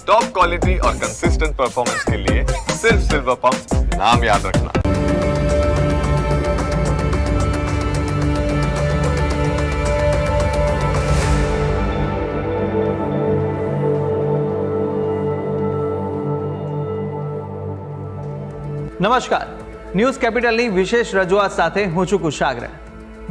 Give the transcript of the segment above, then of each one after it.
Top quality और consistent performance के लिए सिर्फ सिल्वर पंप नाम याद रखना। નમસ્કાર, ન્યૂઝ કેપિટલની વિશેષ રજૂઆત સાથે હું છું કુશાગ્ર.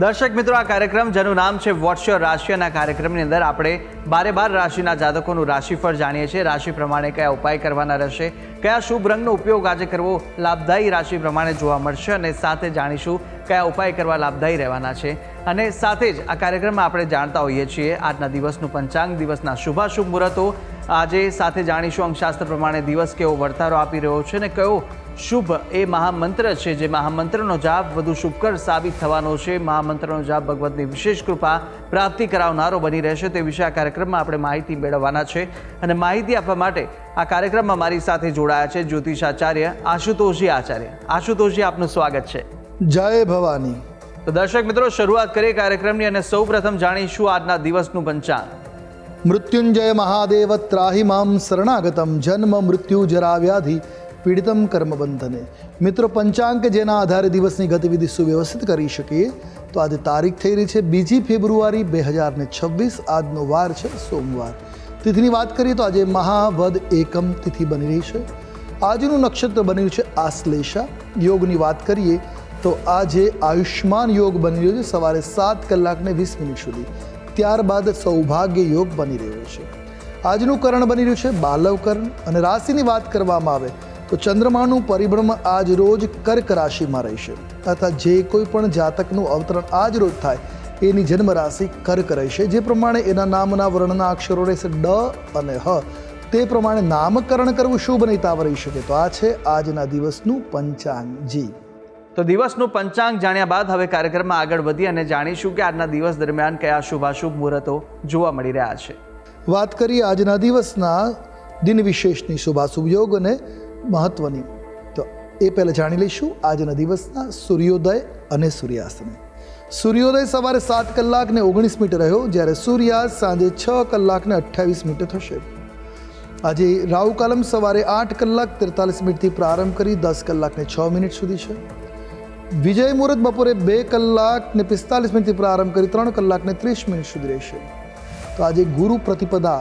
દર્શક મિત્રો, આ કાર્યક્રમ જેનું નામ છે વોટ્સ યોર રાશિ, અને આ કાર્યક્રમની અંદર આપણે 12 રાશિના જાતકોનું રાશિફળ જાણીએ છીએ. રાશિ પ્રમાણે કયા ઉપાય કરવાના રહેશે, કયા શુભ રંગનો ઉપયોગ આજે કરવો લાભદાયી રાશિ પ્રમાણે જોવા મળશે, અને સાથે જાણીશું કયા ઉપાય કરવા લાભદાયી રહેવાના છે. અને સાથે જ આ કાર્યક્રમમાં આપણે જાણતા હોઈએ છીએ આજના દિવસનું પંચાંગ, દિવસના શુભાશુભ મુહૂર્તો. આજે સાથે જાણીશું અંકશાસ્ત્ર પ્રમાણે દિવસ કેવો વર્તારો આપી રહ્યો છે, અને કયો શુભ એ મહામંત્ર છે જે મહામંત્રનો જાપ વધુ શુભકર સાબિત થવાનો છે. મહામંત્રનો જાપ ભગવતની વિશેષ કૃપા પ્રાપ્તિ કરાવનારો બની રહેશે. તે વિશે આ કાર્યક્રમમાં આપણે માહિતી મેળવવાના છે, અને માહિતી આપવા માટે આ કાર્યક્રમમાં મારી સાથે જોડાયા છે જ્યોતિષાચાર્ય આશુતોષજી આચાર્ય. આશુતોષજી, આપનું સ્વાગત છે. જય ભવાની. તો દર્શક મિત્રો, શરૂઆત કરીએ કાર્યક્રમની, અને સૌ પ્રથમ જાણીશું આજના દિવસનું પંચાંગ. મૃત્યુંજય મહાદેવ ત્રાહિ મામ શરણાગતમ જન્મ મૃત્યુ જરા વ્યાધિ પીડિતમ કર્મબંધને. મિત્રો, પંચાંગ જેના આધારે દિવસની ગતિવિધિ સુવ્યવસ્થિત કરી શકીએ તો આજે તારીખ થઈ રહી છે 2 ફેબ્રુઆરી 2026. આજનો વાર છે સોમવાર. તિથિની વાત કરીએ તો આજે મહાવદ એકમ તિથિ બની રહી છે. આજનું નક્ષત્ર બની રહ્યું છે આશ્લેષા. યોગની વાત કરીએ તો આજે આયુષ્માન યોગ બની રહ્યો છે સવારે 7 કલાક ને 20 મિનિટ સુધી. ત્યારબાદ સૌભાગ્ય યોગ બની રહ્યો છે. આજનું કરણ બની રહ્યું છે બાલવ કરણ. અને રાશિની વાત કરવામાં આવે તો ચંદ્રમાનું પરિભ્રમણ આજ રોજ કર્ક રાશિમાં રહેશે. અર્થાત જે કોઈ પણ જાતકનું અવતરણ આજ રોજ થાય એની જન્મ રાશિ કર્ક રહેશે. જે પ્રમાણે એના નામના વર્ણના અક્ષરો રહેશે ડ અને હ, તે પ્રમાણે નામકરણ કરવું શુભ નહીતાવ રહી શકે. તો આ છે આજના દિવસનું પંચાંગ. જી, તો દિવસનું પંચાંગ જાણ્યા બાદ હવે કાર્યક્રમમાં આગળ વધી અને જાણીશું કે આજના દિવસ દરમિયાન કયા શુભાશુભ મુહૂર્તો જોવા મળી રહ્યા છે. વાત કરીએ આજના દિવસના દિન વિશેષની શુભાશુભ યોગ અને મહત્વની, તો એ પહેલાં જાણી લઈશું આજના દિવસના સૂર્યોદય અને સૂર્યાસ્તની. સૂર્યોદય સવારે 7 કલાક ને 19 મિનિટ રહ્યો, જ્યારે સૂર્યાસ્ત સાંજે 6 કલાક ને 28 મિનિટ થશે. આજે રાહુ કાલમ સવારે 8 કલાક 43 મિનિટથી પ્રારંભ કરી 10 કલાક ને 6 મિનિટ સુધી છે. વિજય મુહૂર્ત બપોરે 2 કલાક ને 45 મિનિટથી પ્રારંભ કરી 3 કલાક ને 30 મિનિટ સુધી રહેશે. તો આજે ગુરુ પ્રતિપદા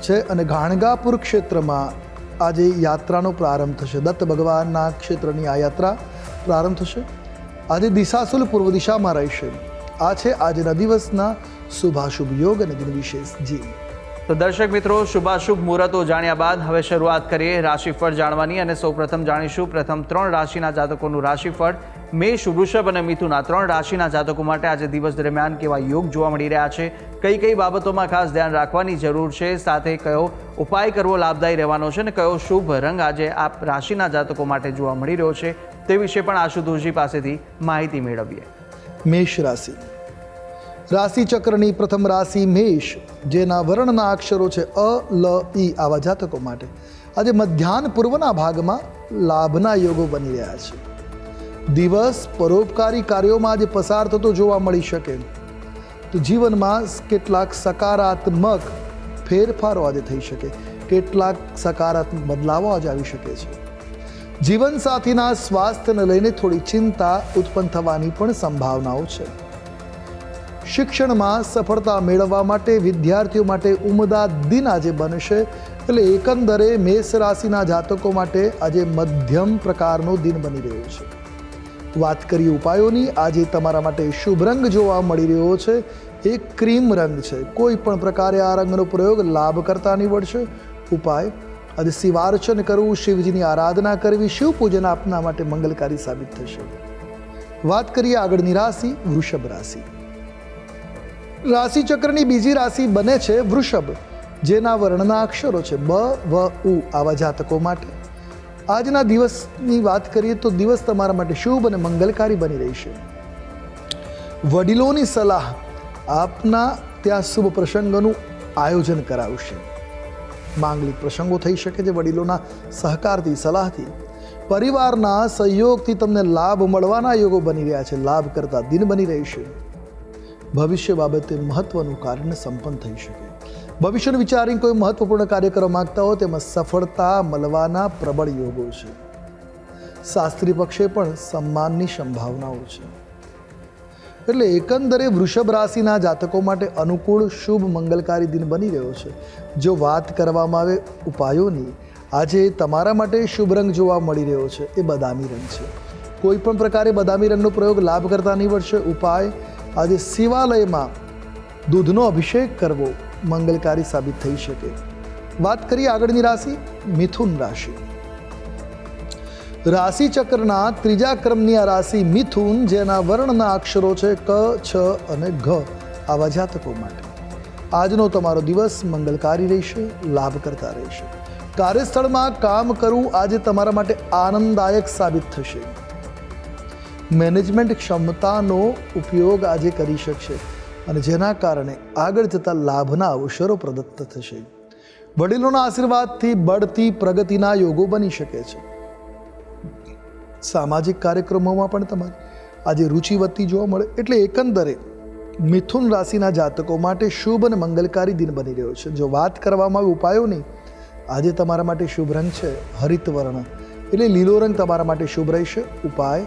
છે, અને ગાણગાપુર ક્ષેત્રમાં આજે યાત્રાનો પ્રારંભ થશે. દત્ત ભગવાનના ક્ષેત્રની આ યાત્રા પ્રારંભ થશે. આજે દિશાશુલ પૂર્વ દિશામાં રહેશે. આ છે આજના દિવસના શુભાશુભ યોગ અને દિન વિશેષ. જી, તો દર્શક મિત્રો, શુભાશુભ મુહૂર્તો જાણ્યા બાદ હવે શરૂઆત કરીએ રાશિફળ જાણવાની, અને સૌપ્રથમ જાણીશું પ્રથમ 3 રાશિના જાતકોનું રાશિફળ. મેષ, વૃષભ અને મિથુન, આ 3 રાશિના જાતકો માટે આજે દિવસ દરમિયાન કેવા યોગ જોવા મળી રહ્યા છે, કઈ કઈ બાબતોમાં ખાસ ધ્યાન રાખવાની જરૂર છે, સાથે કયો ઉપાય કરવો લાભદાયી રહેવાનો છે, અને કયો શુભ રંગ આજે આ રાશિના જાતકો માટે જોવા મળી રહ્યો છે, તે વિશે પણ આશુતોષજી પાસેથી માહિતી મેળવીએ. મેષ રાશિ. રાશિ ચક્રની પ્રથમ રાશિ મેષ, જેના વર્ણના અક્ષરો છે અ, લ, ઈ, આવા જાતકો માટે આજે મધ્યાહન પૂર્વના ભાગમાં લાભના યોગો બની રહ્યા છે. દિવસ પરોપકારી કાર્યોમાં આજે પસાર થતો જોવા મળી શકે. તો જીવનમાં કેટલાક સકારાત્મક ફેરફારો આજે થઈ શકે, કેટલાક સકારાત્મક બદલાવો આજે આવી શકે છે. જીવનસાથીના સ્વાસ્થ્યને લઈને થોડી ચિંતા ઉત્પન્ન થવાની પણ સંભાવનાઓ છે. શિક્ષણમાં સફળતા મેળવવા માટે વિદ્યાર્થીઓ માટે ઉમદા દિન આજે બનશે. એટલે એકંદરે મેષ રાશિના જાતકો માટે આજે મધ્યમ પ્રકારનો દિન બની રહ્યો છે. વાત કરીએ ઉપાયોની, આજે તમારા માટે શુભ રંગ જોવા મળી રહ્યો છે એ ક્રીમ રંગ છે. કોઈ પણ પ્રકારે આ રંગનો પ્રયોગ લાભ કરતા નીવડશે. ઉપાય, આજે શિવાર્ચન કરવું, શિવજીની આરાધના કરવી, શિવ પૂજન આપના માટે મંગલકારી સાબિત થશે. વાત કરીએ આગળની રાશિ વૃષભ રાશિ. રાશિ ચક્રની બીજી રાશિ બને છે વૃષભ, જેના વર્ણના અક્ષરો છે બ, વ, ઉ, આવા જાતકો માટે આજના દિવસની વાત કરીએ તો દિવસ તમારા માટે શુભ અને મંગલકારી બની રહેશે. વડીલોની સલાહ આપના ત્યાં શુભ પ્રસંગોનું આયોજન કરાવશે. માંગલિક પ્રસંગો થઈ શકે છે વડીલોના સહકારથી, સલાહથી. પરિવારના સહયોગથી તમને લાભ મળવાના યોગો બની રહ્યા છે. લાભ કરતા દિન બની રહેશે. ભવિષ્ય બાબતે મહત્વનું કાર્ય સંપન્ન થઈ શકે. ભવિષ્યનું વિચારીને કોઈ મહત્વપૂર્ણ કાર્ય કરવા માંગતા હો તેમાં સફળતા મળવાના પ્રબળ યોગો છે. શાસ્ત્રી પક્ષે પણ સન્માનની સંભાવનાઓ છે. એટલે એકંદરે વૃષભ રાશિના જાતકો માટે અનુકૂળ શુભ મંગલકારી દિન બની રહ્યો છે. જો વાત કરવામાં આવે ઉપાયોની, આજે તમારા માટે શુભ રંગ જોવા મળી રહ્યો છે એ બદામી રંગ છે. કોઈ પણ પ્રકારે બદામી રંગનો પ્રયોગ લાભ કરતા નીવડશે. ઉપાય આજે શિવાલયમાં દૂધનો અભિષેક કરવો મંગલકારી સાબિત થઈ શકે. વાત કરીએ આગળની રાશિ મિથુન રાશિ. રાશિ ચક્રના ત્રીજા ક્રમની આ રાશિ મિથુન, જેના વર્ણના અક્ષરો છે ક, છ અને ઘ, આવા જાતકો માટે આજનો તમારો દિવસ મંગલકારી રહેશે, લાભ કરતા રહેશે. કાર્યસ્થળમાં કામ કરવું આજે તમારા માટે આનંદદાયક સાબિત થશે. મેનેજમેન્ટ ક્ષમતાનો ઉપયોગ આજે કરી શકશે અને જેના કારણે આગળ જતા લાભના અવસરો પ્રદત્ત થશે. વડીલોના આશીર્વાદથી બઢતી પ્રગતિના યોગો બની શકે છે. સામાજિક કાર્યક્રમોમાં પણ તમારી આજે રુચિ વધતી જોવા મળે. એટલે એકંદરે મિથુન રાશિના જાતકો માટે શુભ અને મંગલકારી દિન બની રહ્યો છે. જો વાત કરવામાં આવે ઉપાયોની, આજે તમારા માટે શુભ રંગ છે હરિત વર્ણ, એટલે લીલો રંગ તમારા માટે શુભ રહેશે. ઉપાય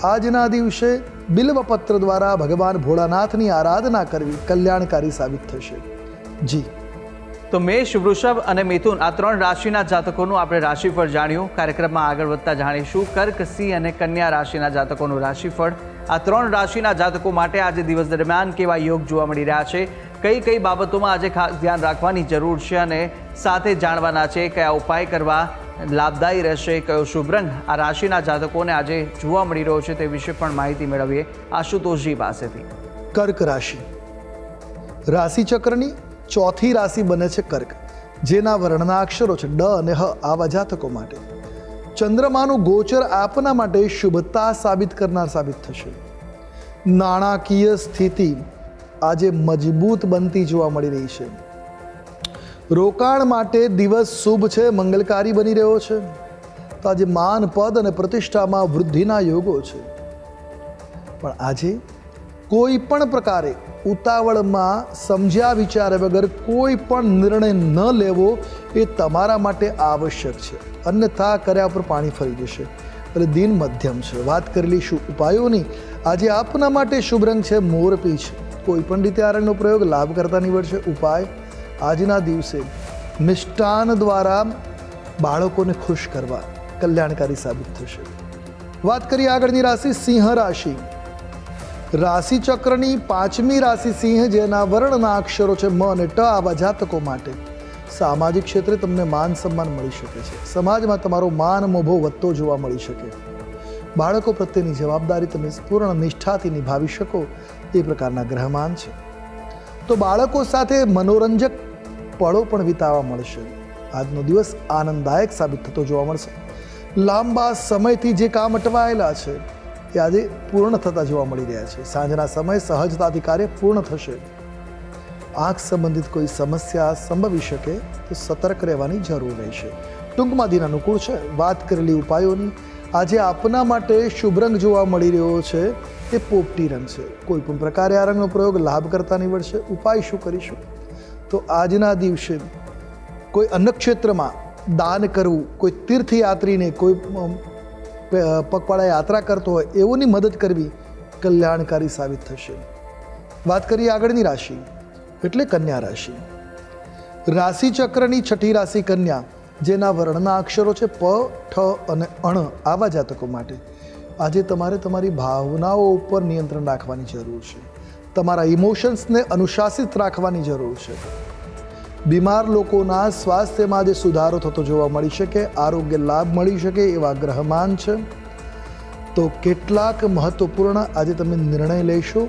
આજના દિવસે બિલ્વપત્ર દ્વારા ભગવાન ભોળાનાથની આરાધના કરવી કલ્યાણકારી સાબિત થશે. જી, તો મેષ, વૃષભ અને મિથુન આ 3 રાશિના જાતકોનું આપણે રાશિફળ જાણ્યું. કાર્યક્રમમાં આગળ વધતા જાણીશું કર્ક, સિંહ અને કન્યા રાશિના જાતકોનું રાશિફળ. આ 3 રાશિના જાતકો માટે આજે દિવસ દરમિયાન કેવા યોગ જોવા મળી રહ્યા છે, કઈ કઈ બાબતોમાં આજે ખાસ ધ્યાન રાખવાની જરૂર છે અને સાથે જાણવાના છે કયા ઉપાય કરવા લાભદાયી રહેશે, કયો શુભ રંગ આ રાશિના જાતકોને આજે જોવા મળી રહ્યો છે તે વિશે પણ માહિતી મેળવીએ આશુતોષજી પાસેથી. કર્ક રાશિ રાશિ ચક્રની ચોથી રાશિ બને છે કર્ક, જેના વર્ણના અક્ષરો છે ડ અને હ, આવા જાતકો માટે ચંદ્રમાનું ગોચર આપના માટે શુભતા સાબિત કરનાર સાબિત થશે. નાણાકીય સ્થિતિ આજે મજબૂત બનતી જોવા મળી રહી છે. રોકાણ માટે દિવસ શુભ છે, મંગલકારી બની રહ્યો છે. તો આજે માન, પદ અને પ્રતિષ્ઠામાં વૃદ્ધિના યોગો છે. પણ આજે કોઈ પણ પ્રકારે ઉતાવળમાં સમજ્યા વિચાર્યા વગર કોઈ પણ નિર્ણય ન લેવો એ તમારા માટે આવશ્યક છે, અન્યથા કર્યા પર પાણી ફરી જશે. એટલે દિન મધ્યમ છે. વાત કરી લઈશું ઉપાયોની. આજે આપના માટે શુભ રંગ છે મોરપીંછ. કોઈ પણ રીતે આ રંગનો પ્રયોગ લાભ કરતા નીવડશે. ઉપાય આજના દિવસે મિષ્ટાન દ્વારા બાળકોને ખુશ કરવા કલ્યાણકારી સાબિત થશે. વાત કરીએ આગળની રાશિ સિંહ રાશિ. રાશિ ચક્રની 5મી રાશિ સિંહ, જેના વર્ણના અક્ષરો છે મ અને ટ, આવા જાતકો માટે સામાજિક ક્ષેત્રે તમને માન સન્માન મળી શકે છે. સમાજમાં તમારો માન મોભો વધતો જોવા મળી શકે. બાળકો પ્રત્યેની જવાબદારી તમે પૂર્ણ નિષ્ઠાથી નિભાવી શકો એ પ્રકારના ગ્રહમાન છે. તો બાળકો સાથે મનોરંજક પળો પણ વિતાવવા મળશે. આજનો દિવસ આનંદદાયક સાબિત થતો જોવા મળશે. લાંબા સમયથી જે કામ અટવાયેલા છે એ આજે પૂર્ણ થતા જોવા મળી રહ્યા છે. સાંજના સમયે સહજતાથી કાર્ય પૂર્ણ થશે. આંખ સંબંધિત કોઈ સમસ્યા સંભવી શકે તો સતર્ક રહેવાની જરૂર રહેશે. ટૂંકમાં દિન અનુકૂળ છે. વાત કરેલી ઉપાયોની, આજે આપના માટે શુભ રંગ જોવા મળી રહ્યો છે એ પોપટી રંગ છે. કોઈ પણ પ્રકારે આ રંગનો પ્રયોગ લાભ કરતા નીવડશે. ઉપાય શું કરીશું? તો આજના દિવસે કોઈ અન્નક્ષેત્રમાં દાન કરવું, કોઈ તીર્થયાત્રીને કોઈ પગપાળા યાત્રા કરતો હોય એઓની મદદ કરવી કલ્યાણકારી સાબિત થશે. વાત કરીએ આગળની રાશિ એટલે કન્યા રાશિ. રાશિ ચક્રની 6ઠી રાશિ કન્યા, જેના વર્ણના અક્ષરો છે પ, ઠ અને અણ, આવા જાતકો માટે આજે તમારે તમારી ભાવનાઓ ઉપર નિયંત્રણ રાખવાની જરૂર છે. તમારા ઇમોશન્સને અનુશાસિત રાખવાની જરૂર છે. બીમાર લોકોના સ્વાસ્થ્યમાં આજે સુધારો થતો જોવા મળી શકે, આરોગ્ય લાભ મળી શકે એવા ગ્રહમાન છે. તો કેટલાક મહત્વપૂર્ણ આજે તમે નિર્ણય લેશો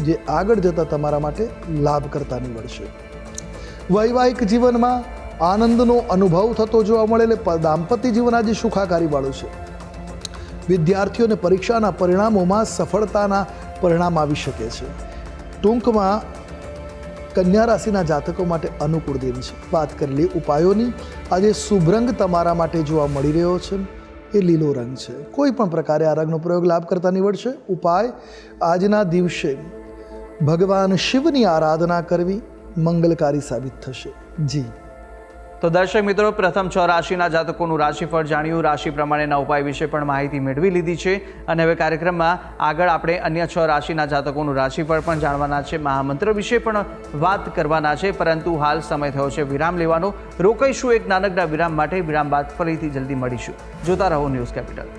જે આગળ જતાં તમારા માટે લાભ કરતા નીવડશે. વૈવાહિક જીવનમાં આનંદનો અનુભવ થતો જોવા મળે. એટલે દાંપત્ય જીવન આજે સુખાકારીવાળું છે. વિદ્યાર્થીઓને પરીક્ષાના પરિણામોમાં સફળતાના પરિણામ આવી શકે છે. ટૂંકમાં કન્યા રાશિના જાતકો માટે અનુકૂળ દિન છે. વાત કરેલી ઉપાયોની, આજે શુભ રંગ તમારા માટે જોવા મળી રહ્યો છે એ લીલો રંગ છે. કોઈ પણ પ્રકારે આ રંગનો પ્રયોગ લાભ કરતા નીવડશે. ઉપાય આજના દિવસે ભગવાન શિવની આરાધના કરવી મંગલકારી સાબિત થશે. જી. તો દર્શક મિત્રો, પ્રથમ 6 રાશિના જાતકોનું રાશિફળ જાણ્યું, રાશિ પ્રમાણેના ઉપાય વિશે પણ માહિતી મેળવી લીધી છે. અને હવે કાર્યક્રમમાં આગળ આપણે અન્ય 6 રાશિના જાતકોનું રાશિફળ પણ જાણવાના છે, મહામંત્ર વિશે પણ વાત કરવાના છે. પરંતુ હાલ સમય થયો છે વિરામ લેવાનો. રોકાઈશું એક નાનકડા વિરામ માટે. વિરામ બાદ ફરીથી જલ્દી મળીશું. જોતા રહો ન્યૂઝ કેપિટલ.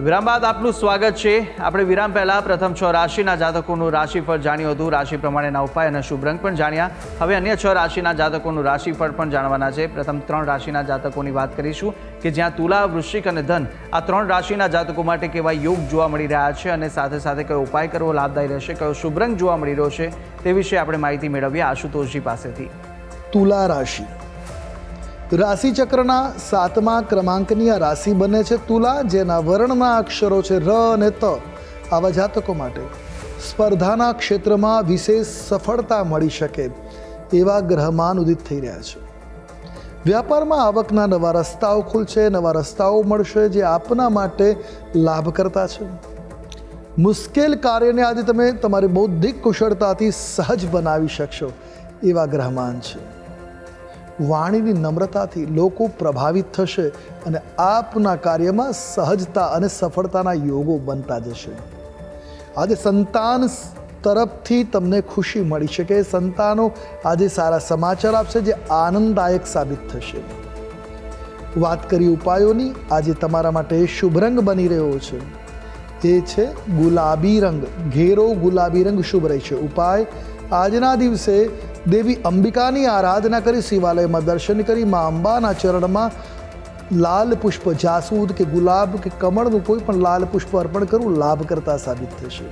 વિરામ બાદ આપનું સ્વાગત છે. આપણે વિરામ પહેલા પ્રથમ 6 રાશિના જાતકોનું રાશિફળ જાણ્યું હતું, રાશિ પ્રમાણેના ઉપાય અને શુભ રંગ પણ જાણ્યા. હવે અન્ય 6 રાશિના જાતકોનું રાશિફળ પણ જાણવાના છે. પ્રથમ 3 રાશિના જાતકોની વાત કરીશું કે જ્યાં તુલા, વૃશ્ચિક અને ધન આ 3 રાશિના જાતકો માટે કેવા યોગ જોવા મળી રહ્યા છે અને સાથે સાથે કયો ઉપાય કરવો લાભદાયી રહેશે, કયો શુભ રંગ જોવા મળી રહ્યો છે, તે વિશે આપણે માહિતી મેળવીએ આશુતોષજી પાસેથી. તુલા રાશિ રાશિચક્રના 7મા ક્રમાંકની આ રાશિ બને છે તુલા, જેના વર્ણના અક્ષરો છે ર અને ત. આવા જાતકો માટે સ્પર્ધાના ક્ષેત્રમાં વિશેષ સફળતા મળી શકે એવા ગ્રહમાન ઉદિત થઈ રહ્યા છે. વ્યાપારમાં આવકના નવા રસ્તાઓ ખુલશે, નવા રસ્તાઓ મળશે જે આપના માટે લાભ કરતા છે. મુશ્કેલ કાર્યને આજે તમે તમારી બૌદ્ધિક કુશળતાથી સહજ બનાવી શકશો એવા ગ્રહમાન છે. વાણીની નમ્રતાથી લોકો પ્રભાવિત થશે અને આપના કાર્યમાં સહજતા અને સફળતાના યોગો બનતા જશે. આજે સંતાન તરફથી તમને ખુશી મળી શકે. સંતાનો આજે સારા સમાચાર આપશે જે આનંદદાયક સાબિત થશે. વાત કરી ઉપાયોની, આજે તમારા માટે શુભ રંગ બની રહ્યો છે એ છે ગુલાબી રંગ. ઘેરો ગુલાબી રંગ શુભ રહેશે. ઉપાય, આજના દિવસે દેવી અંબિકાની આરાધના કરી શિવાલયમાં દર્શન કરી મા અંબાના ચરણમાં લાલ પુષ્પ, જાસૂદ કે ગુલાબ કે કમળનું કોઈ પણ લાલ પુષ્પ અર્પણ કરવું લાભ કરતા સાબિત થશે.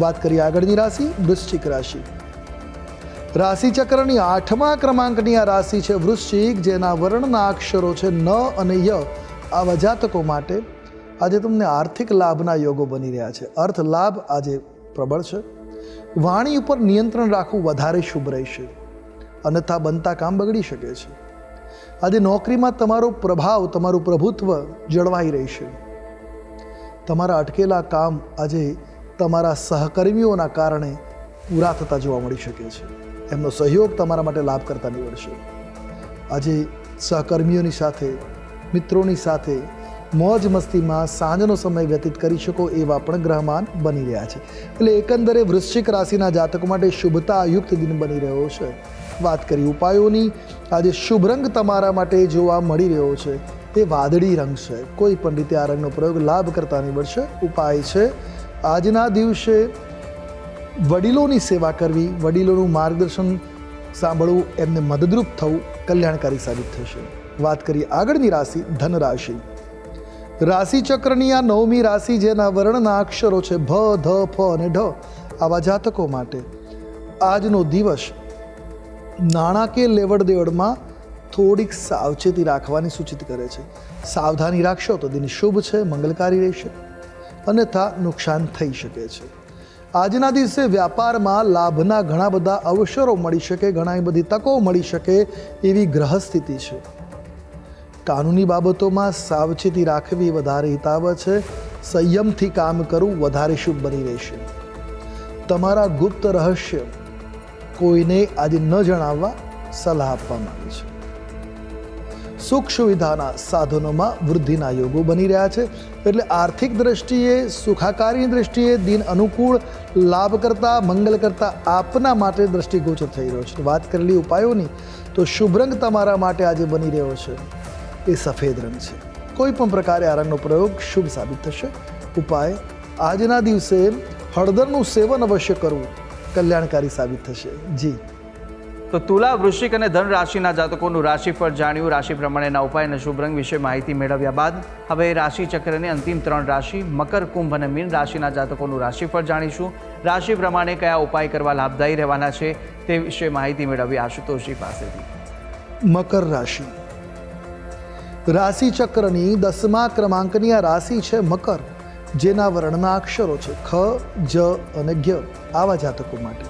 વાત કરીએ આગળની રાશિ, વૃશ્ચિક રાશિ. રાશિચક્રની 8મા ક્રમાંકની આ રાશિ છે વૃશ્ચિક, જેના વર્ણના અક્ષરો છે ન અને ય. આવા જાતકો માટે આજે તમને આર્થિક લાભના યોગો બની રહ્યા છે. અર્થ લાભ આજે પ્રબળ છે. વાણી ઉપર નિયંત્રણ રાખવું વધારે શુભ રહેશે, અન્યથા બનતા કામ બગડી શકે છે. આજે નોકરીમાં તમારો પ્રભાવ, તમારું પ્રભુત્વ જળવાઈ રહેશે. તમારા અટકેલા કામ આજે તમારા સહકર્મીઓના કારણે પૂરા થતા જોવા મળી શકે છે. એમનો સહયોગ તમારા માટે લાભ કરતા નીવડશે. આજે સહકર્મીઓની સાથે, મિત્રોની સાથે મોજ મસ્તીમાં સાંજનો સમય વ્યતીત કરી શકો એવા પણ ગ્રહમાન બની રહ્યા છે. એટલે એકંદરે વૃશ્ચિક રાશિના જાતકો માટે શુભતાયુક્ત દિન બની રહ્યો છે. વાત કરી ઉપાયોની, આજે શુભ રંગ તમારા માટે જોવા મળી રહ્યો છે એ વાદળી રંગ છે. કોઈ પણ રીતે આ રંગનો પ્રયોગ લાભ કરતા નીવડશે. ઉપાય છે આજના દિવસે વડીલોની સેવા કરવી, વડીલોનું માર્ગદર્શન સાંભળવું, એમને મદદરૂપ થવું કલ્યાણકારી સાબિત થશે. વાત કરીએ આગળની રાશિ, ધન રાશિ. રાશિચક્રની આ 9મી રાશિ, જેના વર્ણના અક્ષરો છે ભ, ધ, ફ અને ઢ. આવા જાતકો માટે આજનો દિવસ નાણાકીય લેવડ દેવડમાં થોડીક સાવચેતી રાખવાની સૂચિત કરે છે. સાવધાની રાખશો તો દિન શુભ છે, મંગલકારી રહેશે, અન્યથા નુકસાન થઈ શકે છે. આજના દિવસે વ્યાપારમાં લાભના ઘણા બધા અવસરો મળી શકે, ઘણી બધી તકો મળી શકે એવી ગ્રહ સ્થિતિ છે. કાનૂની બાબતોમાં સાવચેતી રાખવી વધારે હિતાવહ છે. સંયમથી કામ કરવું વધારે શુભ બની રહેશે. તમારા ગુપ્ત રહસ્ય કોઈને આજે ન જણાવવા સલાહ આપવામાં આવી છે. સુખ સુવિધાના સાધનોમાં વૃદ્ધિના યોગો બની રહ્યા છે. એટલે આર્થિક દ્રષ્ટિએ, સુખાકારી દ્રષ્ટિએ દિન અનુકૂળ, લાભ કરતા, મંગલ કરતા આપના માટે દ્રષ્ટિગોચર થઈ રહ્યો છે. વાત કરેલી ઉપાયોની, તો શુભ રંગ તમારા માટે આજે બની રહ્યો છે એ સફેદ રંગ છે. કોઈ પણ પ્રકારે આ રંગનો પ્રયોગ શુભ સાબિત થશે. ઉપાય, આજના દિવસે હળદરનું સેવન અવશ્ય કરવું કલ્યાણકારી સાબિત થશે. જી. તો તુલા, વૃશ્ચિક અને ધન રાશિના જાતકોનું રાશિફળ જાણ્યું. રાશિ પ્રમાણેના ઉપાય અને શુભ રંગ વિશે માહિતી મેળવ્યા બાદ હવે રાશિચક્રની અંતિમ 3 રાશિ મકર, કુંભ અને મીન રાશિના જાતકોનું રાશિફળ જાણીશું. રાશિ પ્રમાણે કયા ઉપાય કરવા લાભદાયી રહેવાના છે તે વિશે માહિતી મેળવી આશુતોષજી પાસેથી. મકર રાશિ. રાશિચક્રની 10મા ક્રમાંકની આ રાશિ છે મકર, જેના વર્ણના અક્ષરો છે ખ, જ અને જ્ઞ. આવા જાતકો માટે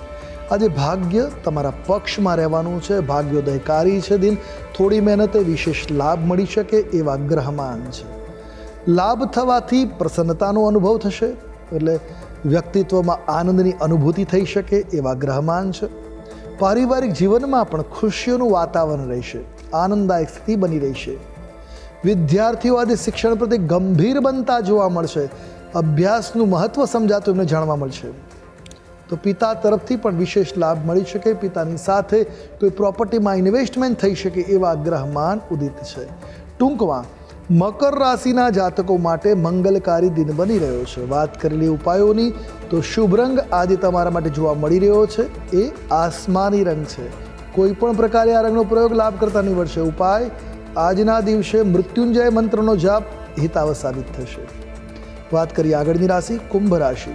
આજે ભાગ્ય તમારા પક્ષમાં રહેવાનું છે, ભાગ્યોદયકારી છે દિન. થોડી મહેનતે વિશેષ લાભ મળી શકે એવા ગ્રહમાન છે. લાભ થવાથી પ્રસન્નતાનો અનુભવ થશે, એટલે વ્યક્તિત્વમાં આનંદની અનુભૂતિ થઈ શકે એવા ગ્રહમાન છે. પારિવારિક જીવનમાં પણ ખુશીઓનું વાતાવરણ રહેશે, આનંદદાયક સ્થિતિ બની રહેશે. વિદ્યાર્થીઓ આજે શિક્ષણ પ્રત્યે ગંભીર બનતા જોવા મળશે. અભ્યાસનું મહત્વ સમજાતું એમને જાણવા મળશે. તો પિતા તરફથી પણ વિશેષ લાભ મળી શકે, પિતાની સાથે કોઈ પ્રોપર્ટીમાં ઇન્વેસ્ટમેન્ટ થઈ શકે એવા ગ્રહમાન ઉદિત છે. ટૂંકમાં મકર રાશિના જાતકો માટે મંગલકારી દિન બની રહ્યો છે. વાત કરેલી ઉપાયોની તો શુભ રંગ આજે તમારા માટે જોવા મળી રહ્યો છે એ આસમાની રંગ છે. કોઈ પણ પ્રકારે આ રંગનો પ્રયોગ લાભ કરતા નીવડશે. ઉપાય આજના દિવસે મૃત્યુંજય મંત્રનો જાપ હિતાવ સાબિત થશે. વાત કરીએ આગળની રાશિ કુંભ રાશિ.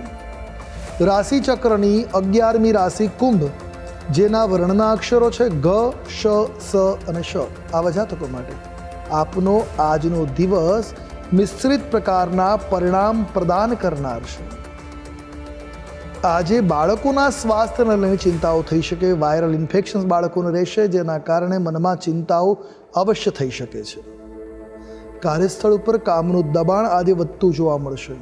રાશિ ચક્રની 11મી રાશિ કુંભ, જેના વર્ણના અક્ષરો છે ગ, શ, સ અને શ. આવા જાતકો માટે આપનો આજનો દિવસ મિશ્રિત પ્રકારના પરિણામ પ્રદાન કરનાર છે. આજે બાળકોના સ્વાસ્થ્યને લઈને ચિંતાઓ થઈ શકે. વાયરલ ઇન્ફેક્શન્સ બાળકોને રહેશે, જેના કારણે મનમાં ચિંતાઓ અવશ્ય થઈ શકે છે. કાર્યસ્થળ ઉપર કામનું દબાણ આજે વધતું જોવા મળશે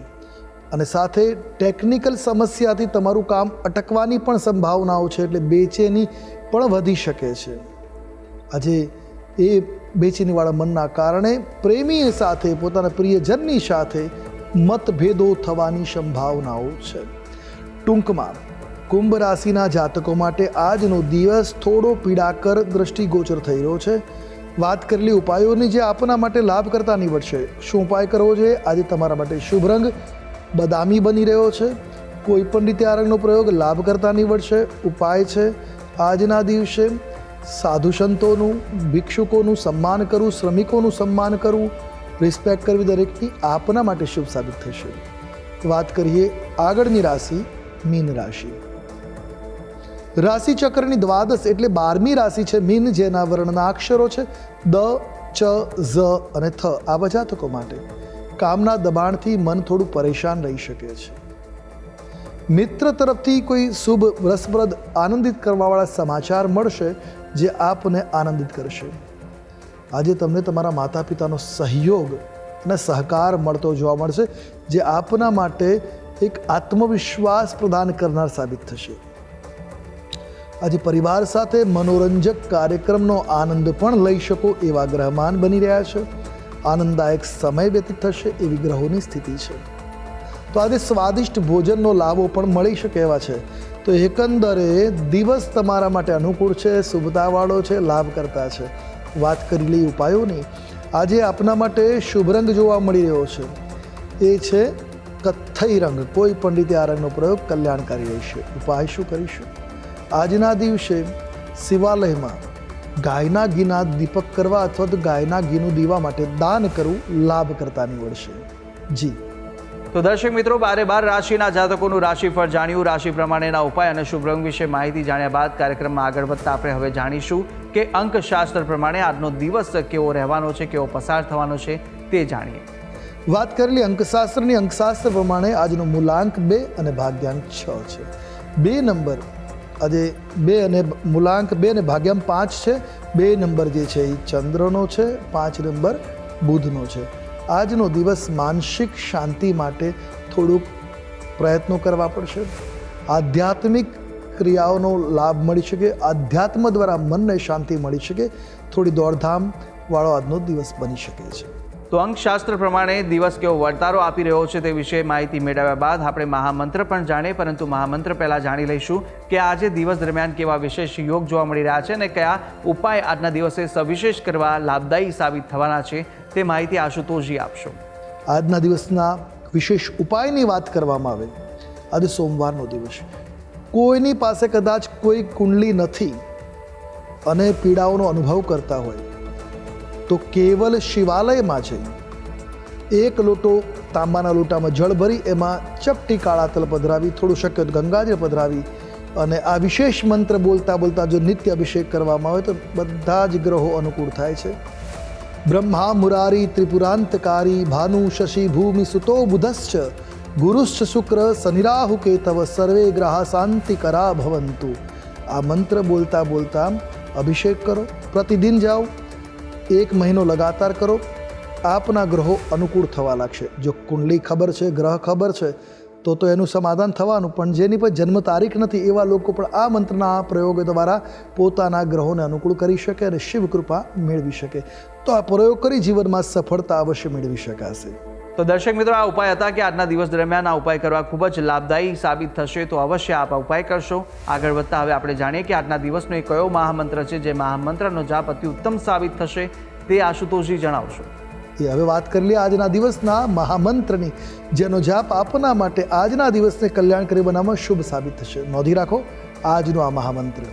અને સાથે ટેકનિકલ સમસ્યાથી તમારું કામ અટકવાની પણ સંભાવનાઓ છે, એટલે બેચેની પણ વધી શકે છે. આજે એ બેચેનીવાળા મનના કારણે પ્રેમી સાથે, પોતાના પ્રિયજનની સાથે મતભેદો થવાની સંભાવનાઓ છે. ટૂંકમાં કુંભ રાશિના જાતકો માટે આજનો દિવસ થોડો પીડાકર દ્રષ્ટિગોચર થઈ રહ્યો છે. વાત કરેલી ઉપાયોની જે આપના માટે લાભ કરતા નીવડશે. શું ઉપાય કરવો જોઈએ? આજે તમારા માટે શુભ રંગ બદામી બની રહ્યો છે. કોઈ પણ રીતે આ રંગનો પ્રયોગ લાભ કરતા નીવડશે. ઉપાય છે આજના દિવસે સાધુ સંતોનું, ભિક્ષુકોનું સન્માન કરવું, શ્રમિકોનું સન્માન કરવું, રિસ્પેક્ટ કરવી દરેકની આપના માટે શુભ સાબિત થશે. વાત કરીએ આગળની રાશિ મીન રાશિ. રાશિ ચક્રની દ્વાદશ એટલે 12મી રાશિ છે મીન, જેના વર્ણના અક્ષરો છે દ, ચ, ઝ અને થ. આવા જાતકો માટે કામના દબાણથી મન થોડું પરેશાન રહી શકે છે. મિત્ર તરફથી કોઈ શુભ, રસપ્રદ, આનંદિત કરવાવાળા સમાચાર મળશે જે આપને આનંદિત કરશે. આજે તમને તમારા માતા પિતાનો સહયોગ અને સહકાર મળતો જોવા મળશે, જે આપના માટે એક આત્મવિશ્વાસ પ્રદાન કરનાર સાબિત થશે. આજે પરિવાર સાથે મનોરંજક કાર્યક્રમનો આનંદ પણ લઈ શકો એવા ગ્રહમાન બની રહ્યા છે. આનંદદાયક સમય વ્યતીત થશે એવી ગ્રહોની સ્થિતિ છે. તો આજે સ્વાદિષ્ટ ભોજનનો લાભો પણ મળી શકે એવા છે. તો એકંદરે દિવસ તમારા માટે અનુકૂળ છે, શુભતાવાળો છે, લાભ કરતા છે. વાત કરેલી ઉપાયોની આજે આપના માટે શુભ રંગ જોવા મળી રહ્યો છે એ છે કથ્થઈ રંગ. કોઈ પણ રીતે આ રંગનો પ્રયોગ કલ્યાણકારી રહેશે. ઉપાય શું કરીશું? આજના દિવસે શિવાલયમાં ગાયના ઘીના દીપક કરવા અથવા તો ગાયના ઘીનું દીવા માટે દાન કરવું લાભ કરતા નીવડશે. જી તો દર્શક મિત્રો, 12 રાશિના જાતકોનું રાશિફળ જાણ્યું. રાશિ પ્રમાણેના ઉપાય અને શુભ રંગ વિશે માહિતી જાણ્યા બાદ કાર્યક્રમમાં આગળ વધતા આપણે હવે જાણીશું કે અંકશાસ્ત્ર પ્રમાણે આજનો દિવસ કેવો રહેવાનો છે, કેવો પસાર થવાનો છે તે જાણીએ. વાત કરેલી અંકશાસ્ત્રની, અંકશાસ્ત્ર પ્રમાણે આજનો મૂલાંક 2 અને ભાગ્યાંક 6 છે. 2 નંબર આજે 2 અને મૂલાંક 2 અને ભાગ્યાંક 5 છે. 2 નંબર જે છે એ ચંદ્રનો છે, 5 નંબર બુધનો છે. આજનો દિવસ માનસિક શાંતિ માટે થોડુંક પ્રયત્નો કરવા પડશે. આધ્યાત્મિક ક્રિયાઓનો લાભ મળી શકે, આધ્યાત્મ દ્વારા મનને શાંતિ મળી શકે. થોડી દોડધામવાળો આજનો દિવસ બની શકે છે. તો અંકશાસ્ત્ર પ્રમાણે દિવસ કેવો વર્તારો આપી રહ્યો છે તે વિશે માહિતી મેળવ્યા બાદ આપણે મહામંત્ર પણ જાણીએ, પરંતુ મહામંત્ર પહેલાં જાણી લઈશું કે આજે દિવસ દરમિયાન કેવા વિશેષ યોગ જોવા મળી રહ્યા છે અને કયા ઉપાય આજના દિવસે સવિશેષ કરવા લાભદાયી સાબિત થવાના છે તે માહિતી આશુતોષજી આપશો. આજના દિવસના વિશેષ ઉપાયની વાત કરવામાં આવે, આજે સોમવારનો દિવસ. કોઈની પાસે કદાચ કોઈ કુંડલી નથી અને પીડાઓનો અનુભવ કરતા હોય તો કેવલ શિવાલયમાં જઈ 1 લોટો તાંબાના લોટામાં જળ ભરી એમાં ચપટી કાળા તલ પધરાવી, થોડું શક્ય તો ગંગાજળ પધરાવી અને આ વિશેષ મંત્ર બોલતા બોલતા જો નિત્ય અભિષેક કરવામાં આવે તો બધા જ ગ્રહો અનુકૂળ થાય છે. બ્રહ્મા મુરારી ત્રિપુરાંતકારી ભાનુ શશી ભૂમિ સુતો બુધશ્ચ ગુરુશ્ચ શુક્ર શનિરાહુ કેતવ સર્વે ગ્રહા શાંતિકરા ભવંતુ. આ મંત્ર બોલતા બોલતા અભિષેક કરો. પ્રતિદિન જાઓ, 1 મહિનો લગાતાર કરો. આપના ગ્રહો અનુકૂળ થવા લાગશે. જો કુંડલી ખબર છે, ગ્રહ ખબર છે, તો એનું સમાધાન થવાનું. પણ જેની પર જન્મ તારીખ નથી એવા લોકો પણ આ મંત્રના આ પ્રયોગ દ્વારા પોતાના ગ્રહોને અનુકૂળ કરી શકે અને શિવ કૃપા મેળવી શકે. તો આ પ્રયોગ કરી જીવનમાં સફળતા અવશ્ય મેળવી શકાશે. તો દર્શક મિત્રો, આ ઉપાય હતા કે આજના દિવસ દરમિયાન આ ઉપાય કરવા ખૂબ જ લાભદાયી સાબિત થશે. તો અવશ્ય આપ આ ઉપાય કરશો. આગળ વધતા હવે આપણે જાણીએ કે આજના દિવસનો એ કયો મહામંત્ર છે જે મહામંત્રનો જાપ અતિ ઉત્તમ સાબિત થશે, તે આશુતોષજી જણાવશો. હવે વાત કરી લઈએ આજના દિવસના મહામંત્રની, જેનો જાપ આપના માટે આજના દિવસને કલ્યાણકારી બનાવવામાં શુભ સાબિત થશે. નોંધી રાખો આજનો આ મહામંત્ર: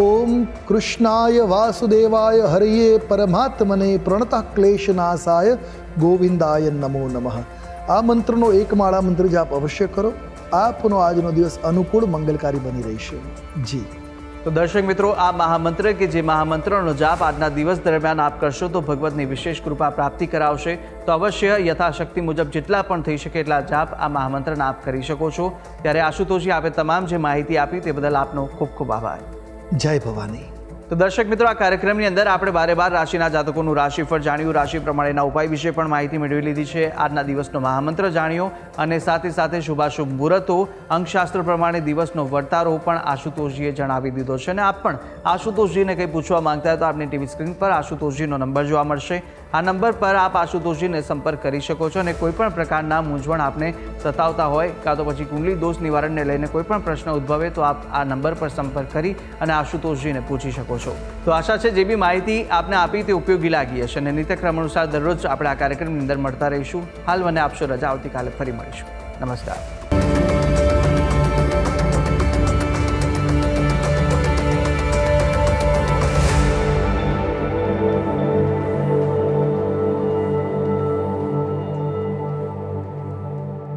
ઓમ કૃષ્ણાય વાસુદેવાય હરિયે પરમાત્મને પ્રણતઃ ક્લેશનાશાય ગોવિંદાય નમો નમઃ. આ મંત્રનો એક માળા મંત્ર જાપ અવશ્ય કરો. આપનો આજનો દિવસ અનુકૂળ મંગલકારી બની રહેશે. જી. તો દર્શક મિત્રો, આ મહામંત્ર કે જે મહામંત્રનો જાપ આજના દિવસ દરમિયાન આપ કરશો તો ભગવતની વિશેષ કૃપા પ્રાપ્તિ કરાવશે. તો અવશ્ય યથાશક્તિ મુજબ જેટલા પણ થઈ શકે એટલા જાપ આ મહામંત્રના આપ કરી શકો છો. ત્યારે આશુતોષજી, આપે તમામ જે માહિતી આપી તે બદલ આપનો ખૂબ ખૂબ આભાર. જય ભવાની. તો દર્શક મિત્રો, આ કાર્યક્રમની અંદર આપણે 12 રાશિના જાતકોનું રાશિફળ જાણ્યું, રાશિ પ્રમાણેના ઉપાય વિશે પણ માહિતી મેળવી લીધી છે, આજના દિવસનો મહામંત્ર જાણ્યો અને સાથે સાથે શુભાશુભ મુહૂર્તો, અંકશાસ્ત્ર પ્રમાણે દિવસનો વર્તારો પણ આશુતોષજીએ જણાવી દીધો છે. અને આપ પણ આશુતોષજીને કંઈ પૂછવા માંગતા હોય તો આપની ટીવી સ્ક્રીન પર આશુતોષજીનો નંબર જોવા મળશે. આ નંબર પર આપ આશુતોષજીને સંપર્ક કરી શકો છો અને કોઈ પણ પ્રકારના મૂંઝવણ આપને સતાવતા હોય કાં તો પછી કુંડલી દોષ નિવારણને લઈને કોઈ પણ પ્રશ્ન ઉદ્ભવે તો આપ આ નંબર પર સંપર્ક કરી અને આશુતોષજીને પૂછી શકો છો. તો આશા છે જે બી માહિતી આપને આપી તે ઉપયોગી લાગી હશે અને નિત્યક્રમ અનુસાર દરરોજ આપણે આ કાર્યક્રમની અંદર મળતા રહીશું. હાલ મને આપશો રજા, આવતીકાલે ફરી મળીશું. નમસ્કાર.